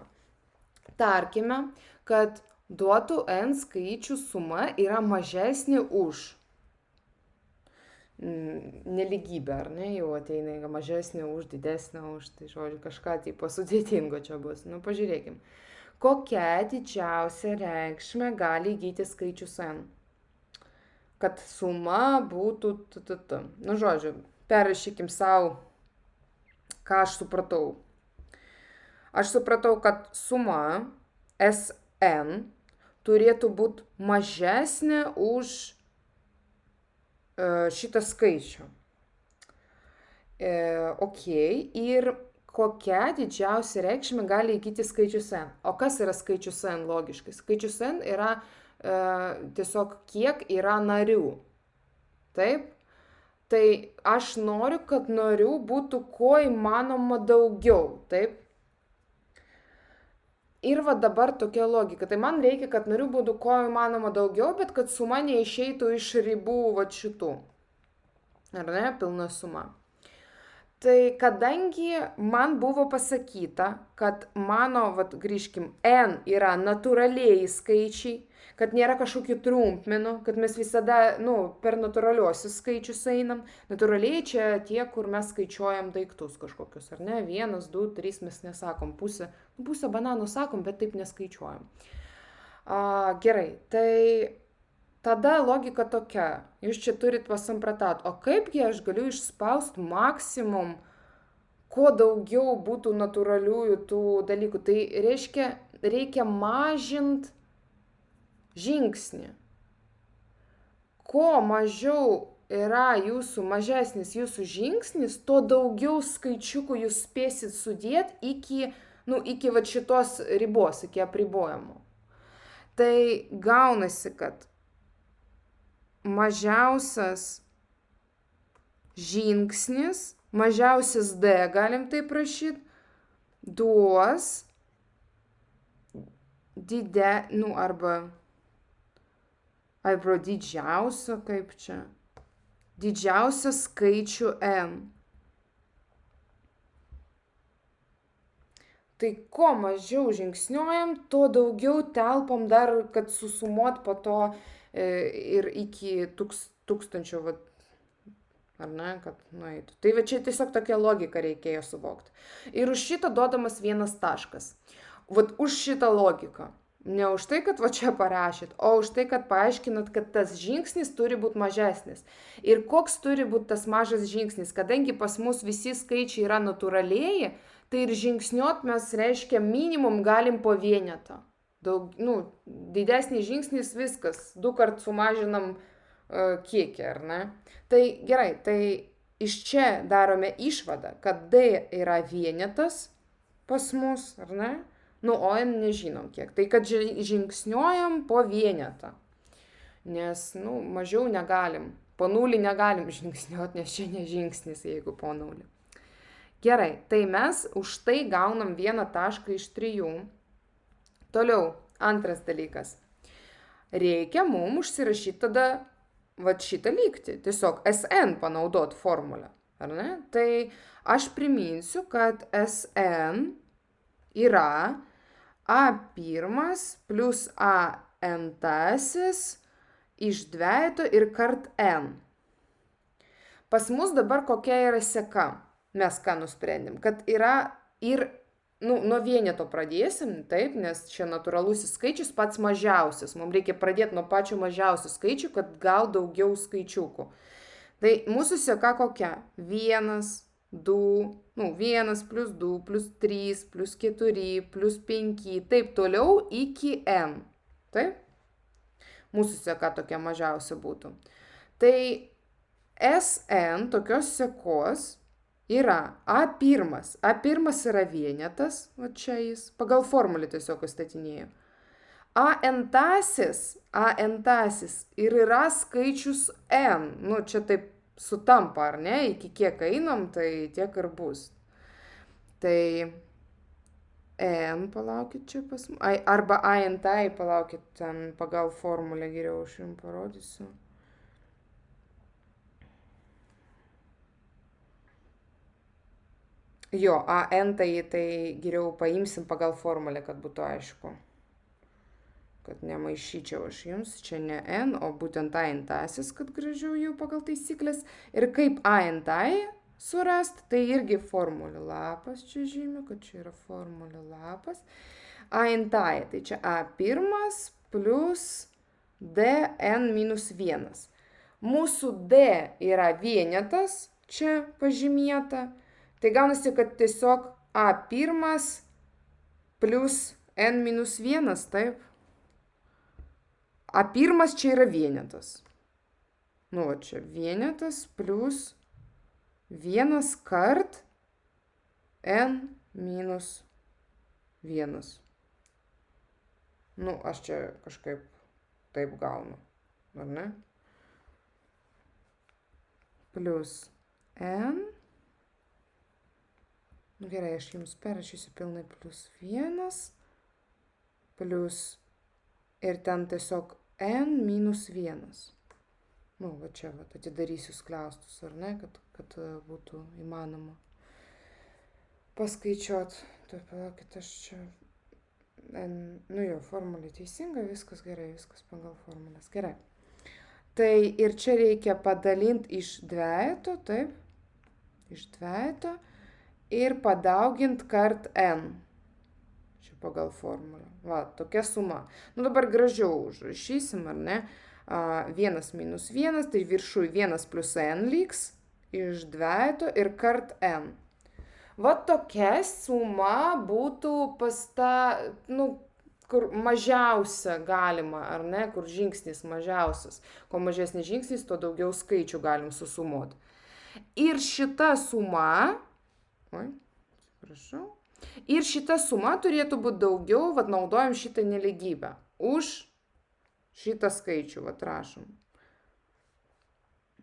Tarkime, kad duotų n skaičių suma yra mažesnė už neligybę, ar ne, jau ateina mažesnė už, didesnė už, tai žodžiu, kažką tipo sudėtingo čia bus. Nu, pažiūrėkim. Kokia didžiausia reikšmė gali įgyti skaičius n? Kad suma būtų Nu, žodžiu, perrašykim savo, ką aš supratau. Aš supratau, kad suma Sn turėtų būti mažesnė už šitą skaičių. Ok, ir kokia didžiausia reikšmė gali įgyti skaičius n? O kas yra skaičius n logiškai? Skaičius n yra tiesiog kiek yra narių. Taip? Tai aš noriu, kad narių būtų kuo įmanoma daugiau. Taip? Ir va dabar tokia logika. Tai man reikia, kad narių būtų kuo įmanoma daugiau, bet kad suma neišeitų iš ribų va šitų. Ar ne? Pilna suma. Tai kadangi man buvo pasakyta, kad mano, vat, grįžkim, n yra natūraliai skaičiai, kad nėra kažkokių trumpmenų, kad mes visada, per natūraliuosius skaičius einam. Natūraliai čia tie, kur mes skaičiuojam daiktus kažkokius, ar ne? 1, 2, 3 mes nesakom, pusę bananų sakom, bet taip neskaičiuojam. Gerai, tai tada logika tokia, jūs čia turit pasampratat, o kaipgi aš galiu išspausti maksimum, kuo daugiau būtų natūraliųjų tų dalykų. Tai reikia mažinti žingsnį. Kuo mažiau yra mažesnis jūsų žingsnis, tuo daugiau skaičiukų jūs spėsit sudėti iki va šitos ribos, iki apribojimo. Tai gaunasi, kad mažiausias žingsnis, mažiausias D, galim taip rašyti, duos arba didžiausią, kaip čia, didžiausią skaičių n. Tai kuo mažiau žingsniuojam, tuo daugiau telpam dar, kad susumuot po to ir iki tūkstančio, ar ne, kad nueitų. Tai va čia tiesiog tokia logika reikėjo suvokti. Ir už šitą duodamas 1 taškas. Vat už šitą logiką. Ne už tai, kad va čia parašyt, o už tai, kad paaiškinat, kad tas žingsnis turi būti mažesnis. Ir koks turi būti tas mažas žingsnis? Kadangi pas mus visi skaičiai yra natūralieji, tai ir žingsniuot mes, reiškia, minimum galim po vienetą. Didesnis žingsnis viskas, 2 kart sumažinam kiekį, ar ne? Tai gerai, tai iš čia darome išvadą, kad D yra vienetas pas mus, ar ne? O n nežinom kiek. Tai kad žingsniuojam po vienetą. Nes, mažiau negalim. Po 0 negalim žingsniuoti, nes čia ne žingsnis, jeigu po 0. Gerai, tai mes už tai gaunam 1 tašką iš 3. Toliau, antras dalykas. Reikia mums užsirašyti tada šitą lygtį. Tiesiog Sn panaudot formulę. Ar ne? Tai aš priminsiu, kad Sn yra A1 plus AN iš dvejeto ir kart N. Pas mus dabar kokia yra seka? Mes ką nusprendėm? Kad yra ir, nuo vieneto pradėsim, taip, nes čia natūralusis skaičius pats mažiausias. Mums reikia pradėti nuo pačių mažiausių skaičių, kad gal daugiau skaičiukų. Tai mūsų seka kokia? 1, 2, 1 plus 2 plus 3 plus 4 plus 5, taip toliau iki n. Taip? Mūsų seka tokia mažiausia būtų. Tai Sn tokios sekos yra A1. A1 yra vienetas, va čia jis, pagal formulę tiesiog įstatinėjau. A-entasis ir yra skaičius n. Nu, čia taip sutampa, ar ne? Iki kiek einam, tai tiek ir bus. Tai n, palaukit čia pas mus. Arba a-entai, palaukit, ten pagal formulę geriau aš jums parodysiu. Jo, a-entai tai geriau paimsim pagal formulę, kad būtų aišku. Kad nemaišyčiau aš jums, čia ne n, o būtent a-entasis, kad gražiau jau pagal taisyklės. Ir kaip a-entai surast, tai irgi formulė lapas, čia žymiu, kad čia yra formulė lapas. A-entai, tai čia a1 plus dn-1. Mūsų d yra vienetas, čia pažymėta. Tai gaunasi, kad tiesiog a1 plus n-1, taip? A1 čia yra vienetas. Nu, va čia vienetas plus 1 kart n-1. Nu, aš čia kažkaip taip gaunu, ar ne? Plus n. Nu, gerai, aš jums perrašysiu pilnai plus 1. Plus ir ten tiesiog n-1. Nu, va čia, va, atidarysiu skliaustus, ar ne, kad būtų įmanoma paskaičiuot. Tai palaukit, aš čia, nu jo, formulė teisinga, viskas gerai, viskas pagal formulės, gerai. Tai ir čia reikia padalinti iš dvejeto, taip, iš dvejeto ir padauginti kart n. Čia pagal formulę. Va, tokia suma. Nu, dabar gražiau užrašysim, ar ne? 1 minus 1, tai viršui 1 plus n liks iš dvejeto ir kart n. Va tokia suma būtų pas tą, nu, kur mažiausia galima, ar ne, kur žingsnis mažiausias. Kuo mažesnis žingsnis, tuo daugiau skaičių galim susumuoti. Ir šita suma, ir šita suma turėtų būti daugiau, vat naudojam šitą nelygybę. Už šitą skaičių, vat rašom.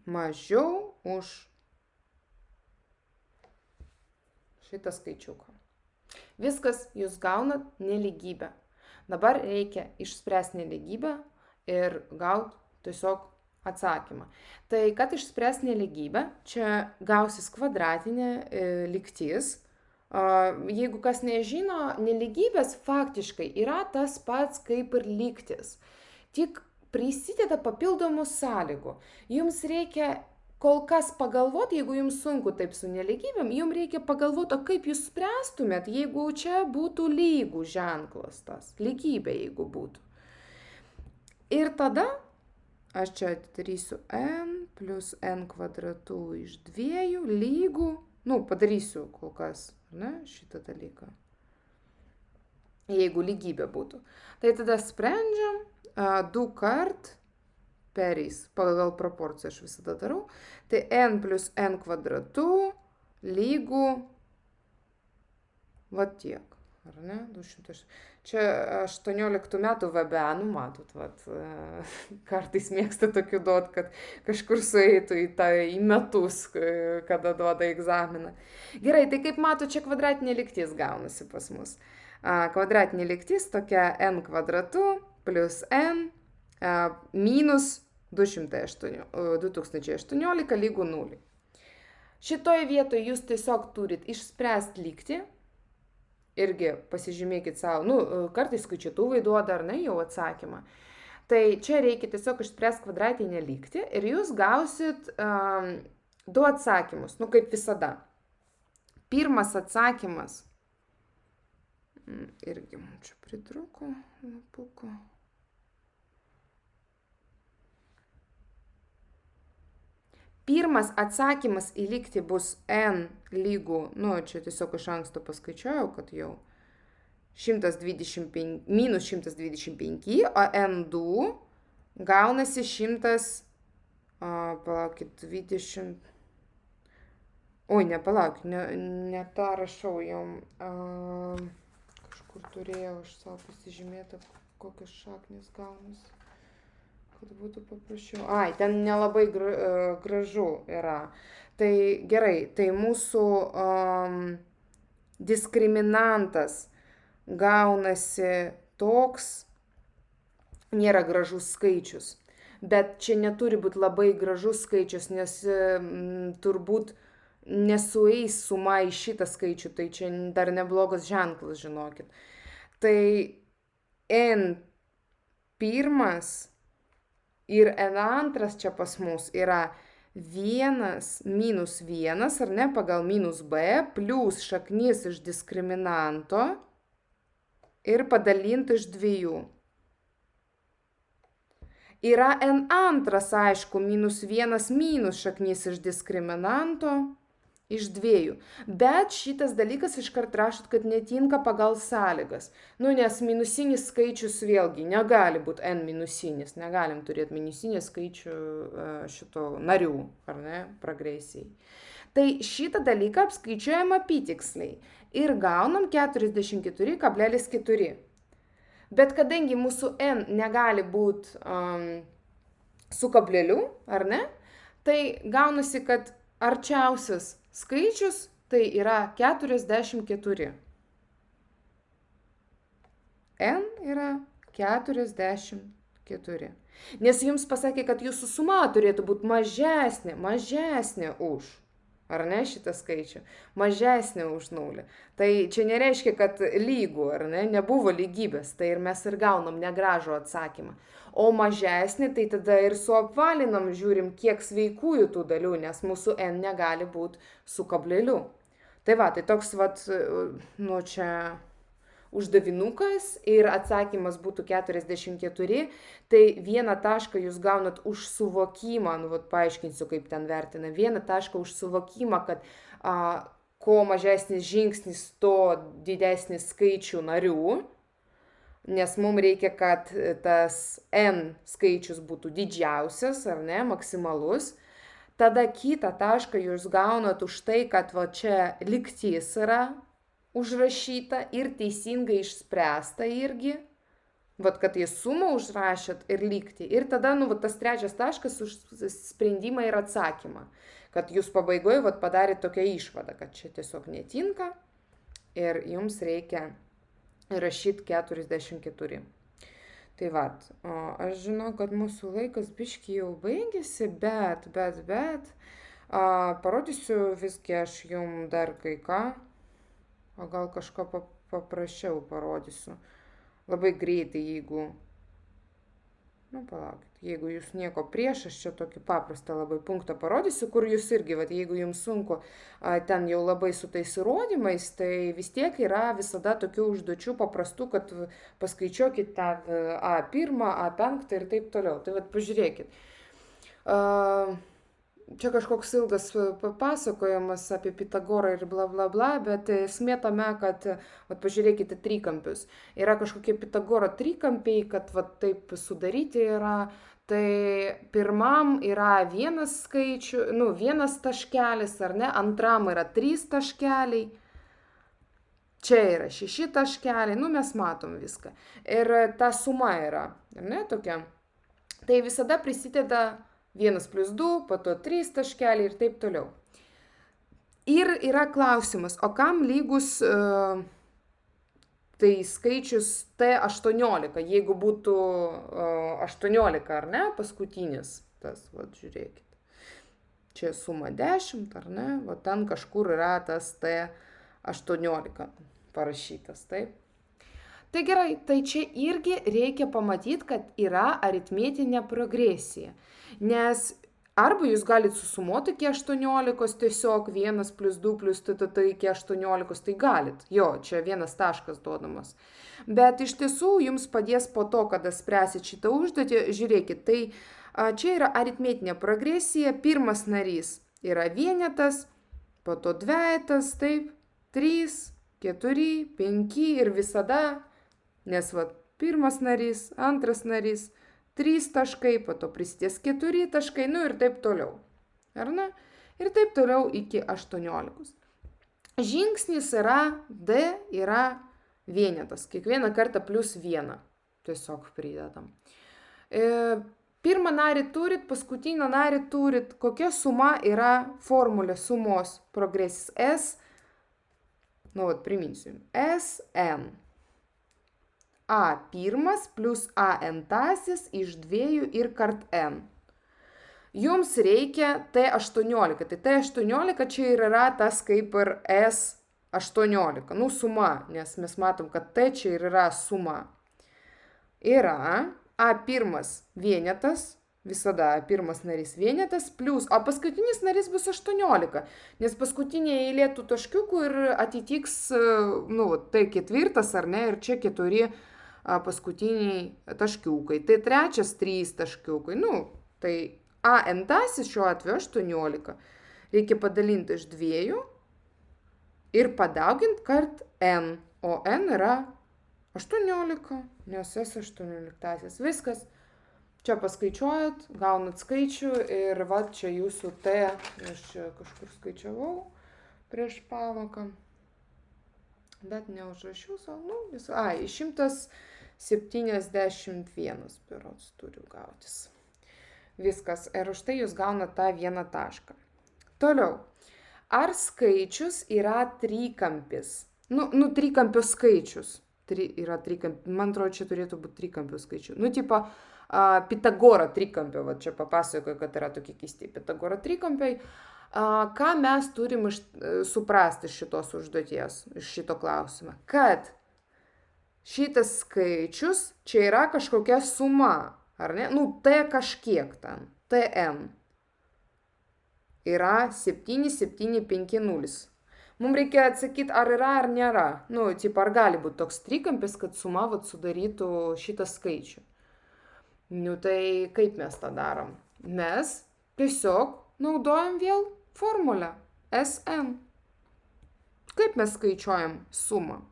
Mažiau už šitą skaičiuką. Viskas, jūs gaunat nelygybę. Dabar reikia išspręsti nelygybę ir gauti tiesiog atsakymą. Tai kad išspręsti nelygybę, čia gausis kvadratinė lygtis. Jeigu kas nežino, nelygybės faktiškai yra tas pats kaip ir lygtis. Tik prisideda papildomų sąlygų. Jums reikia kol kas pagalvoti, jeigu jums sunku taip su nelygybėm, jums reikia pagalvoti, kaip jūs spręstumėt, jeigu čia būtų lygų ženklas tas, lygybė jeigu būtų. Ir tada aš čia atidarysiu n plus n kvadratu iš 2 lygų, nu, padarysiu kol kas, ne, šitą dalyką, jeigu lygybė būtų. Tai tada sprendžiam 2 kart pereis, pagal proporciją aš visada darau, tai n plus n kvadratu lygų, va tiek, ar ne, 200. Čia 18 metų VBA, nu matot, vat, kartais mėgsta tokių duot, kad kažkur sueitų į metus, kada duoda egzaminą. Gerai, tai kaip matot, čia kvadratinė lygtis gaunasi pas mus. Kvadratinė lygtis tokia n kvadratu plus n minus 2018 lygų 0. Šitoje vietoje jūs tiesiog turit išspręsti lygtį. Irgi pasižymėkit savo, nu, kartais skaičiuotuvai duoda, ar ne, jau atsakymą. Tai čia reikia tiesiog išspręsti kvadratinę lygtį ir jūs gausit 2 atsakymus, nu, kaip visada. Pirmas atsakymas, irgi čia pritruko, lapuko. Pirmas atsakymas į lygtį bus n lygų, nu, čia tiesiog iš anksto paskaičiau, kad jau minus 125, o n2 gaunasi 100, palaukit, 20, Oi, nepalauk, ne tą rašau jom. Kažkur turėjau aš savo pasižymėti, kokios šaknis gaunasi, kad būtų paprasčiau. Ai, ten nelabai gražu yra. Tai gerai, tai mūsų diskriminantas gaunasi toks, nėra gražus skaičius. Bet čia neturi būti labai gražus skaičius, nes turbūt nesueis suma į šitą skaičių, tai čia dar neblogas ženklas, žinokit. Tai n pirmas ir n antras čia pas mus yra 1 minus 1, ar ne, pagal minus b, plus šaknis iš diskriminanto ir padalinti iš 2. Yra n antras, aišku, minus 1 minus šaknis iš diskriminanto iš 2. Bet šitas dalykas iškart rašot, kad netinka pagal sąlygas. Nes minusinis skaičius vėlgi negali būti n minusinis. Negalim turėti minusinį skaičių šito narių, ar ne, progresijai. Tai šitą dalyką apskaičiuojam apytiksliai ir gaunam 44,4. Bet kadangi mūsų n negali būti su kableliu, ar ne, tai gaunasi, kad arčiausias skaičius tai yra 44. N yra 44. Nes jums pasakė, kad jūsų suma turėtų būti mažesnė už. Ar ne, šitą skaičių? Mažesnė už 0. Tai čia nereiškia, kad lygų, ar ne, nebuvo lygybės. Tai ir mes ir gaunam negražų atsakymą. O mažesnė, tai tada ir suapvalinam, žiūrim, kiek sveikųjų tų dalių, nes mūsų n negali būti su kableliu. Tai va, tai toks, čia uždavinukas ir atsakymas būtų 44, tai 1 tašką jūs gaunat už suvokimą, paaiškinsiu, kaip ten vertina, 1 tašką už suvokimą, kad kuo mažesnis žingsnis, to didesnis skaičių narių, nes mums reikia, kad tas n skaičius būtų didžiausias, ar ne, maksimalus. Tada kitą tašką jūs gaunat už tai, kad čia lygtis yra užrašyta ir teisingai išspręsta irgi. Kad jūs sumą užrašėt ir lygtį. Ir tada, tas trečias taškas už sprendimą ir atsakymą. Kad jūs pabaigoje padarėt tokią išvadą, kad čia tiesiog netinka ir jums reikia rašyti 44. Tai aš žinau, kad mūsų laikas biški jau baigėsi, bet parodysiu visgi aš jums dar kai ką. O gal kažką paprasčiau parodysiu. Labai greitai, jeigu... palaukit. Jeigu jūs nieko prieš, aš čia tokį paprastą labai punktą parodysiu, kur jūs irgi, jeigu jums sunku ten jau labai su tais įrodymais, tai vis tiek yra visada tokių užduočių paprastų, kad paskaičiuokit tą A1, A5 ir taip toliau. Tai pažiūrėkit. Čia kažkoks ilgas pasakojimas apie Pitagorą ir bla bla bla, bet esmė tame, kad pažiūrėkite trikampius. Yra kažkokie Pitagoro trikampiai, kad taip sudaryti yra. Tai pirmam yra vienas taškelis, ar ne, antram yra 3 taškeliai, čia yra 6 taškeliai, mes matom viską. Ir ta suma yra, ar ne, tokia. Tai visada prisideda 1 plus 2, po to 3 taškeliai ir taip toliau. Ir yra klausimas, o kam lygus tai skaičius T18, jeigu būtų 18, ar ne, paskutinis, tas, žiūrėkit. Čia suma 10, ar ne, ten kažkur yra tas T18 parašytas, taip. Tai gerai, tai čia irgi reikia pamatyti, kad yra aritmetinė progresija. Nes arba jūs galite susumuoti iki 18, tiesiog 1 plus 2 plus iki 18, tai galit. Jo, čia 1 taškas duodamas. Bet iš tiesų jums padės po to, kada spręsit šitą užduotį, žiūrėkit, tai čia yra aritmetinė progresija, pirmas narys yra vienetas, po to dvejetas, taip, 3, 4, 5 ir visada, nes pirmas narys, antras narys, 3 taškai, po to prisidės 4 taškai, ir taip toliau. Ar ne? ir taip toliau iki 18. Žingsnis yra D yra vienetas. Kiekvieną kartą plus 1. Tiesiog pridedam. Pirmą narį turit, paskutinį narį turit. Kokia suma yra formulė sumos progresis S? Priminsiu. SN. A pirmas plus AN-tasis iš 2 ir kart N. Jums reikia T18. Tai T18 čia ir yra tas kaip ir S18. Suma, nes mes matom, kad T čia ir yra suma. Yra A1 vienetas, visada pirmas narys vienetas, plus, o paskutinis narys bus 18, nes paskutinė eilė tų taškiukų ir atitiks, tai ketvirtas ar ne, ir čia 4 paskutiniai taškiukai, tai trečias 3 taškiukai, tai AN-tasis šiuo atveju 18, reikia padalinti iš 2 ir padauginti kart N, o N yra 18, nes S18. Viskas. Čia paskaičiuojat, gaunat skaičių ir čia jūsų T, aš čia kažkur skaičiavau prieš pamoką, bet neužrašiau savo, 171 berods turiu gautis. Viskas. Ir už tai jūs gaunat tą vieną tašką. Toliau. Ar skaičius yra trikampis? Trikampio skaičius. Yra trikampio. Man atrodo, čia turėtų būti trikampio skaičių. Pitagoro trikampio. Čia papasakoju, kad yra tokie keisti Pitagoro trikampiai. Ką mes turim suprasti šitos užduoties, iš šito klausimą? Kad šitas skaičius čia yra kažkokia suma. Ar ne? T kažkiek ten. TN. Yra 7, 7, 5, 0. Mums reikia atsakyti, ar yra, ar nėra. Ar gali būti toks trikampis, kad suma sudarytų šitą skaičių. Tai kaip mes tą darom? Mes tiesiog naudojam vėl formulę SN. Kaip mes skaičiuojam sumą?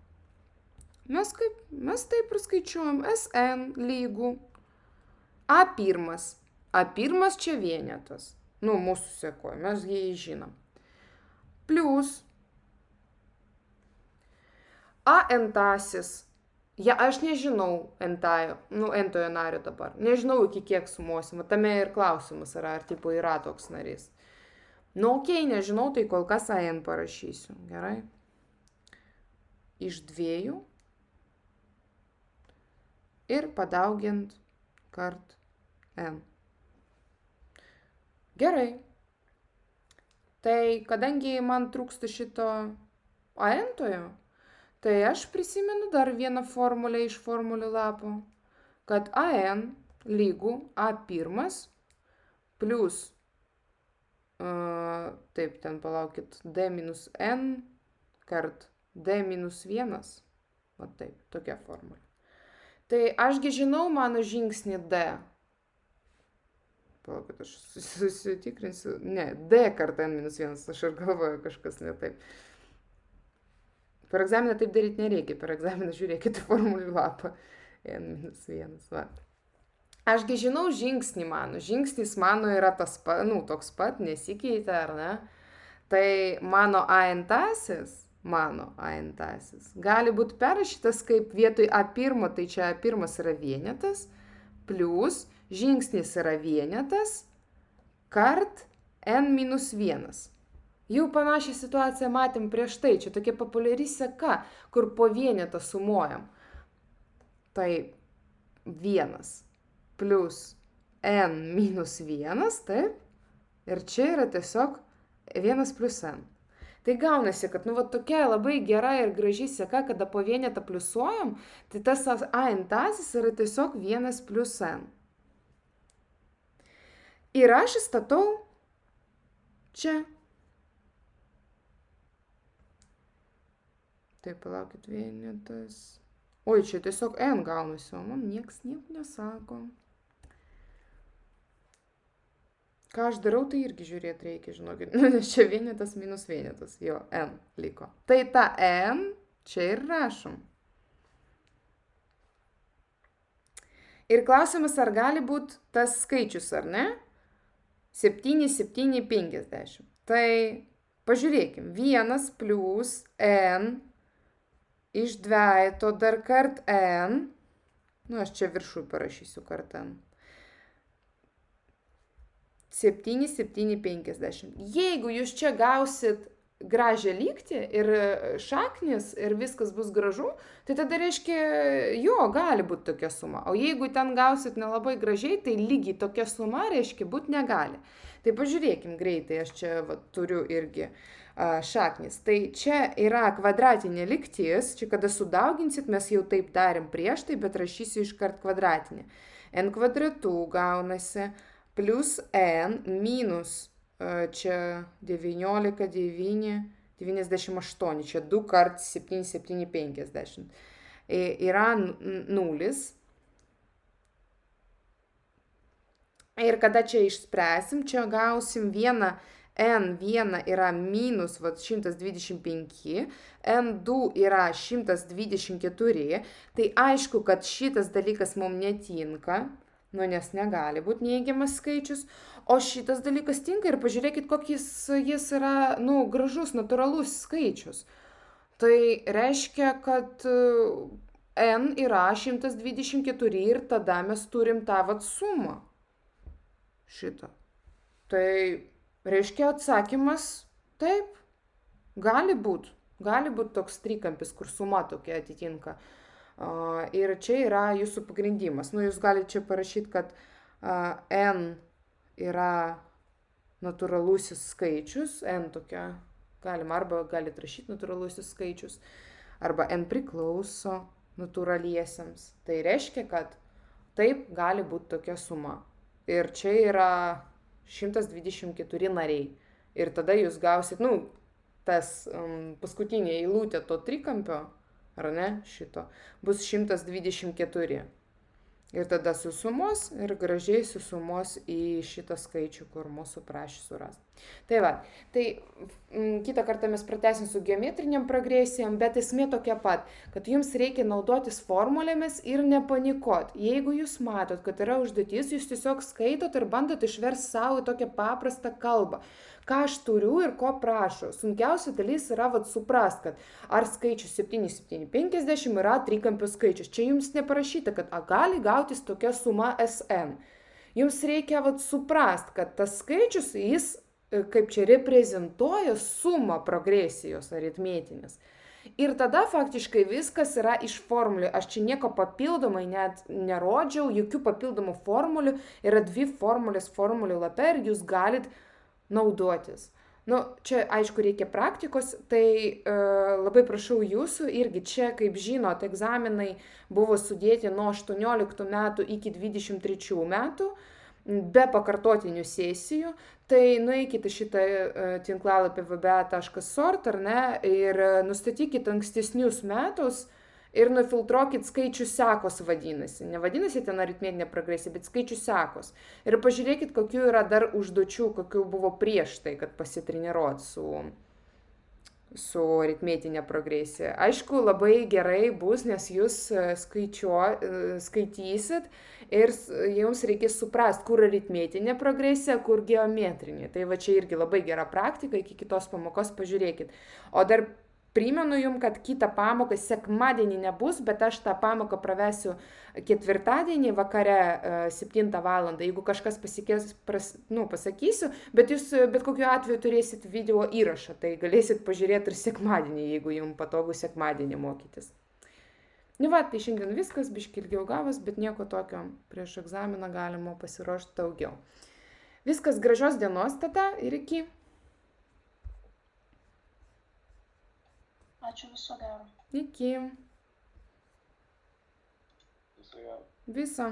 Mes taip ir skaičiuojam SN lygų A1. A1 čia vienetas. Mūsų sekoje, mes jį žinom. Plus AN-tasis. Aš nežinau N-tojo nario dabar. Nežinau, iki kiek sumuosim. Tame ir klausimas yra, ar yra toks narys. Nežinau, tai kol kas AN parašysiu. Gerai. Iš 2 ir padaugint kart N. Gerai. Tai kadangi man trūksta šito AN-tojo, tai aš prisimenu dar vieną formulę iš formulių lapo, kad AN lygų A1 plus, ten palaukit, D minus N kart D minus 1. Taip, tokia formulė. Tai ašgi žinau mano žingsnį D. Palaukit, aš susitikrinsiu. Ne, D kart N minus 1, aš ir galvoju kažkas ne taip. Per egzaminą taip daryti nereikia, per egzaminą žiūrėkite formulių lapą N minus 1. Ašgi žinau žingsnį mano. Žingsnis mano yra toks pat, nesikeitė, ar ne? Tai mano AN-tasis gali būti perrašytas kaip vietoj A1, tai čia A1 yra vienetas, plus žingsnis yra vienetas kart N minus 1. Jau panašią situaciją matėm prieš tai. Čia tokia populiari seka, kur po vienetą sumuojam. Tai 1 plus N minus 1, taip. Ir čia yra tiesiog 1 plus N. Tai gaunasi, kad tokia labai gera ir graži seka, kada po vienetą pliusuojam, tai tas AN-tasis yra tiesiog 1 plus N. Ir aš įstatau čia. Taip, palaukit, vienetas. Oi, čia tiesiog N gaunasi, o man nieks nieko nesako. Ką aš darau, tai irgi žiūrėti reikia, žinokit. Nes čia vienetas minus vienetas. Jo, N liko. Tai tą N čia ir rašom. Ir klausimas, ar gali būti tas skaičius, ar ne? 7, 7, 50. Tai pažiūrėkim. 1 plus n iš dvejeto dar kart n. Nu, aš čia viršui parašysiu kart n. 7, 7, 50. Jeigu jūs čia gausit gražią lygtį ir šaknis ir viskas bus gražu, tai tada reiškia, jo, gali būti tokia suma. O jeigu ten gausit nelabai gražiai, tai lygiai tokia suma reiškia būti negali. Tai pažiūrėkim greitai, aš čia turiu irgi šaknis. Tai čia yra kvadratinė lygtis, čia kada sudauginsit, mes jau taip darėm prieš tai, bet rašysiu iškart kvadratinį. N kvadratų gaunasi plus n minus čia 19, 9, 98, čia 2 kart 7, 7, 50. Yra 0. Ir kada čia išspręsim, čia gausim n1 yra minus 125, n2 yra 124. Tai aišku, kad šitas dalykas mums netinka. Nu, nes negali būti neigiamas skaičius, o šitas dalykas tinka ir pažiūrėkit, kokis jis yra, nu, gražus, natūralus skaičius. Tai reiškia, kad n yra 124 ir tada mes turim tą vat sumą. Šitą. Tai reiškia atsakymas taip, gali būt toks trikampis, kur suma tokia atitinka. Ir čia yra jūsų pagrindimas. Nu, jūs galite čia parašyti, kad n yra natūralusis skaičius, n tokia, arba galite rašyti natūralusis skaičius, arba n priklauso natūraliesiems. Tai reiškia, kad taip gali būti tokia suma. Ir čia yra 124 nariai. Ir tada jūs gausit, nu, tas paskutinė eilutė to trikampio, ar ne, šito, bus 124. Ir tada susumos ir gražiai susumos į šitą skaičių, kur mūsų prašė surasti. Tai va, tai kitą kartą mes pratęsim su geometriniam progresijom, bet esmė tokia pat, kad jums reikia naudotis formulėmis ir nepanikot. Jeigu jūs matot, kad yra užduotis, jūs tiesiog skaitot ir bandot išversti savo tokią paprastą kalbą. Ką aš turiu ir ko prašau. Sunkiausia dalis yra suprast, kad ar skaičius 7, 7, 50 yra trikampio skaičius. Čia jums neparašyta, kad gali gautis tokia suma Sn. Jums reikia suprast, kad tas skaičius, jis kaip čia reprezentuoja sumą progresijos aritmetinės. Ir tada faktiškai viskas yra iš formulių. Aš čia nieko papildomai net nerodžiau, jokių papildomų formulių. Yra 2 formulės formulių lape ir jūs galit naudotis. Nu, čia aišku reikia praktikos, tai labai prašau jūsų irgi čia, kaip žinot, egzaminai buvo sudėti nuo 18 metų iki 23 metų, be pakartotinių sesijų, tai nueikite šitą tinklalapį vba.sort, ar ne, ir nustatykite ankstesnius metus ir nufiltruokit skaičių sekos vadinasi. Nevadinasi ten aritmetinė progresija, bet skaičių sekos. Ir pažiūrėkit, kokių yra dar užduočių, kokių buvo prieš tai, kad pasitreniruot su aritmetinė progresija. Aišku, labai gerai bus, nes jūs skaitysit ir jums reikės suprast, kur aritmetinė progresija, kur geometrinė. Tai va čia irgi labai gera praktika, iki kitos pamokos pažiūrėkit. O dar primenu jums, kad kitą pamoką sekmadienį nebus, bet aš tą pamoką pravesiu ketvirtadienį vakare 7 val. Jeigu kažkas pasakysiu, bet jūs bet kokiu atveju turėsit video įrašą, tai galėsit pažiūrėti ir sekmadienį, jeigu jums patogu sekmadienį mokytis. Nu va, tai šiandien viskas, biškį ilgiau gavos, bet nieko tokio, prieš egzaminą galima pasiruošti daugiau. Viskas, gražios dienos tada ir iki. Ačiū, viso gero. Iki. Viso gero. Viso.